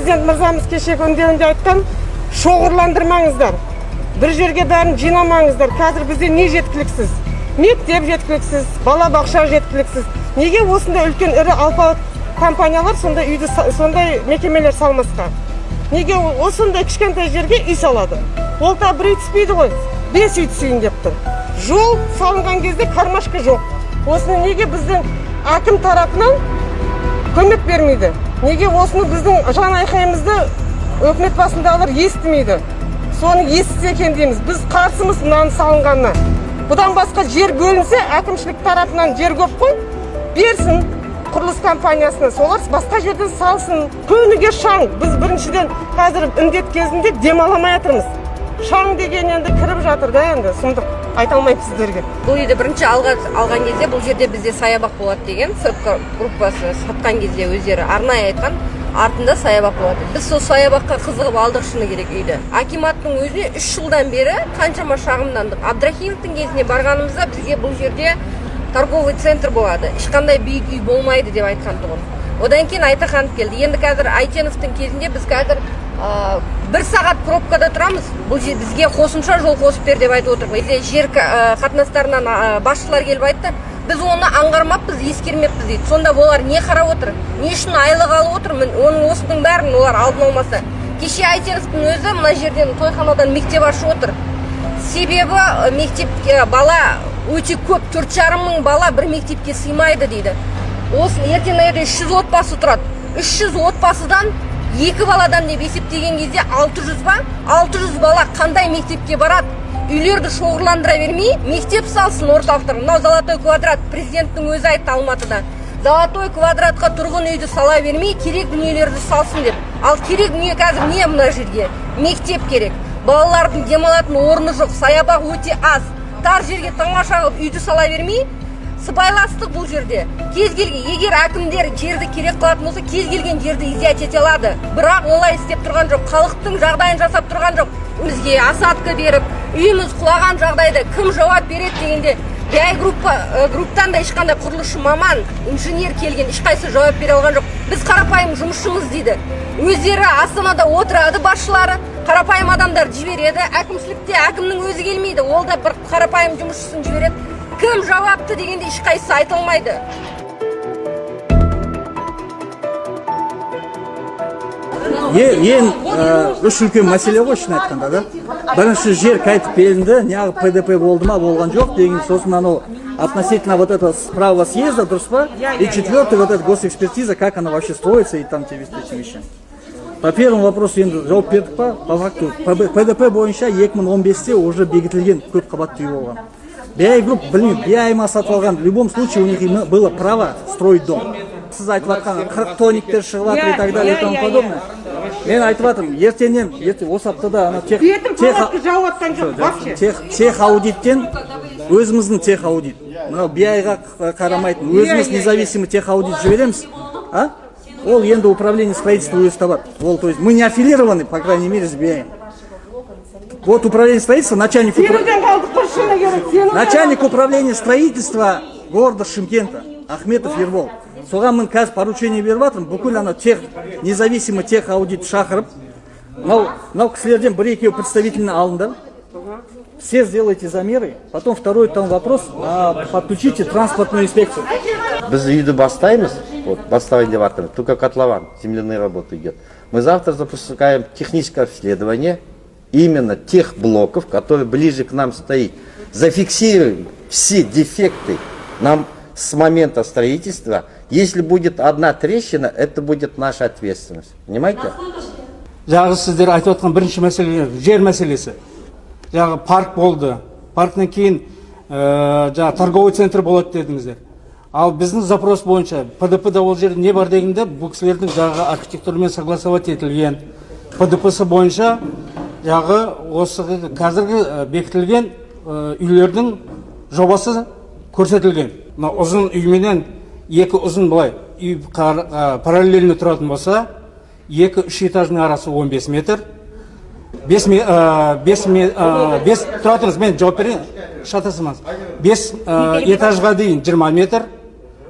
президент мырзамыз кешегі үндеуінде айтқан, шоғырландырмаңыздар, бір жерге бәрін жинамаңыздар. Қазір бізде не жеткіліксіз? Мектеп жеткіліксіз, балабақша жеткіліксіз. Неге осындай үлкен ірі алпауыт компаниялар сондай мекемелер салмасқа? Неге осындай кішкентай жерге үй салады? Ол да бір үй түспейді ғой, 5 үй түсейін деп тұр. Жол салынған кезде кармашка жоқ. Осыны неге біздің әкім тарапынан көмек бермейді? Неге осыны біздің жан айқайымызды өкімет басындағылар естімейді? Соны естісе екен дейміз. Біз қарсымыз мынаны салынғанына. Бұдан басқа жер бөлінсе, әкімшілік тарапынан жер көп қой, берсін құрылыс компаниясына, солар басқа жерден салсын. Көніге шаң. Біз біріншіден қазір індет кезінде демаламай жатырмыз. Шаң деген енді кіріп жатыр да, енді сұмдық айта алмаймын сіздерге. Бұл үйді бірінші алған кезде бұл жерде бізде саябақ болады деген сыртқы группасы сатқан кезде өздері арнайы айтқан, артында саябақ болады. Біз сол саябаққа қызығып алдық шыны керек үйді. Акиматтың өзіне 3 жылдан бері қаншама шағымдандық. Абдрахимовтың кезіне барғанымызда бізге бұл жерде торговый центр болады. Ешқандай биік үй болмайды деп айтқан тұғын. Одан кейін Айтаханов келді. Енді қазір Айтеновтың кезінде біз қазір 1 сағат пробкада тұрамыз. Бұл бізге қосымша жол қосып бер деп айтып отыр. Жер қатынастарынан басшылар келіп айтты. Біз оны аңғармаппыз, ескермеппіз дейді. Сонда олар не қарап отыр? Не үшін айлық алып отыр? Оның осының бәрін олар алдын алмаса. Кеше Айтеновтың өзі мына жерден тойханадан мектеп ашып отыр. Себебі мектепке бала өте көп, 4,5 мың бала бір мектепке сыймайды дейді. Осы ертең 300 отбасы тұрады. 300 отбасыдан 2 баладан деп есептеген кезде 600 ба? 600 бала қандай мектепке барады? Үйлерді шоғырландыра бермей, мектеп салсын орталықтар. Мынау Золотой квадрат, президенттің өзі айтты Алматыда. Золотой квадратқа тұрғын үйді сала бермей, керек дүниелерді салсын деп. Ал керек дүние қазір не мына жерге? Мектеп керек. Балалардың демалатын орны жоқ, саябақ өте аз. Тар жерге таңаша қылып үйді сала бермей, сыбайластық бұл жерде. Кез келген, егер әкімдер жерді керек қылатын болса, кез келген жерді изъять ете алады. Бірақ олай істеп тұрған жоқ, халықтың жағдайын жасап тұрған жоқ. Бізге осадка беріп, үйіміз құлаған жағдайда кім жауап береді дегенде, групптан да ешқандай құрылысшы маман, инженер келген, ешқайсы жауап бере алған жоқ. Біз қарапайым жұмысшымыз дейді. Өздері Астанада отырады басшылары, қарапайым адамдар жібереді, әкімшілікте әкімнің өзі келмейді, ол да бір қарапайым жұмысшысын жібереді. Кім жауапты дегенде ешқайсысы айтылмайды. Ең үш үлкен мәселе ғой шын айтқанда да. Бірінші жер қайтып берілді, неғып ПДП болды ма, болған жоқ деген, сосын анау относительно вот этого справа съезда, дұрыс па? И четвертый вот эта госэкспертиза, как она вообще строится и там тебе эти вещи. По первому вопросу енді жауап бердік па? По факту ПДП бойынша 2015-те уже бекітілген көп қабатты үй болған. BI групп, білмеймін, BI ма сатып алған, в любом случае у них было право строить дом. Сіз айтып жатқан 40 тониктер шығып жатыр и так далее и тому подобное. Мен айтып жатырмын, ертеңнен, осы аптада ана тех аудиттен, өзіміздің тех аудит, мынау BI-ға қарамайтын, өзіміз независимый тех аудит жібереміз, ол енді управление строительства өзі табады. Ол, то есть, мы не аффилированы, по крайней мере, с BI. Вот управление строительства, начальник управления строительства города Шымкента, Ахметов Ербол. Соған мен қазір поручение беріп жатырмын, бүкіл ана независимый тех аудит шақырып, мынау кісілерден бір-екеу представительно алындар. Все сделайте замеры, потом второй там вопрос, подключите транспортную инспекцию. Біз үйді бастаймыз, вот, бастайын деп жатырмыз, только котлован, земляные работы идет. Мы завтра запускаем техническое обследование именно тех блоков, которые ближе к нам стоят. Зафиксируем все дефекты нам с момента строительства. Если будет одна трещина, это будет наша ответственность. Понимаете? Жағы сіздер айтып отқан бірінші мәселе жер мәселесі. Жағы парк болды. Парктан кейін торговый центр болады дедіңіздер. Ал біздің запрос бойынша ПДП-да ол жерде не бар дегенде, бұл кісілердің жағы архитектурмен согласовать етілген. ПДП-сы бойынша жағы осы қазіргі бекітілген үйлердің жобасы көрсетілген. Ұзын үйменен екі ұзын былай үй параллельно тұратын болса, 2-3 этажның арасы 15 метр. 5 тұратыңыз, мен жауап берейін, шатасымыз. 5 этажға дейін 20 метр,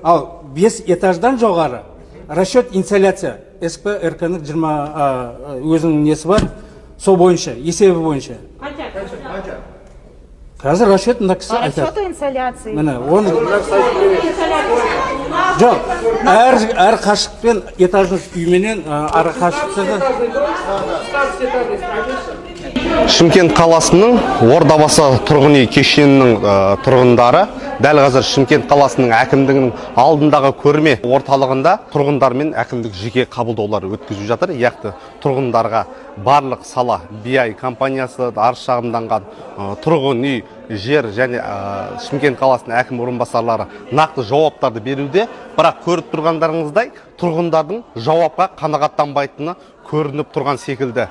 ал 5 этаждан жоғары расчет инсоляция СП РК-ның 20 өзінің несі бар, сол бойынша, есебі бойынша. Қазір расчет мына кісі айтады. Расчеты инсоляции. Міне, оны жоқ, әр қашықпен этажный үйменен ары қашықтығы Шымкент қаласының Ордабасы тұрғын үй кешенінің тұрғындары дәл қазір Шымкент қаласының әкімдігінің алдындағы көрме орталығында тұрғындар мен әкімдік жеке қабылдаулар өткізіп жатыр. Яқты тұрғындарға барлық сала BI компаниясы арыз шағымданған тұрғын үй, жер және Шымкент қаласының әкім орынбасарлары нақты жауаптарды беруде. Бірақ көріп тұрғандарыңыздай тұрғындардың жауапқа қанағаттанбайтыны көрініп тұрған секілді.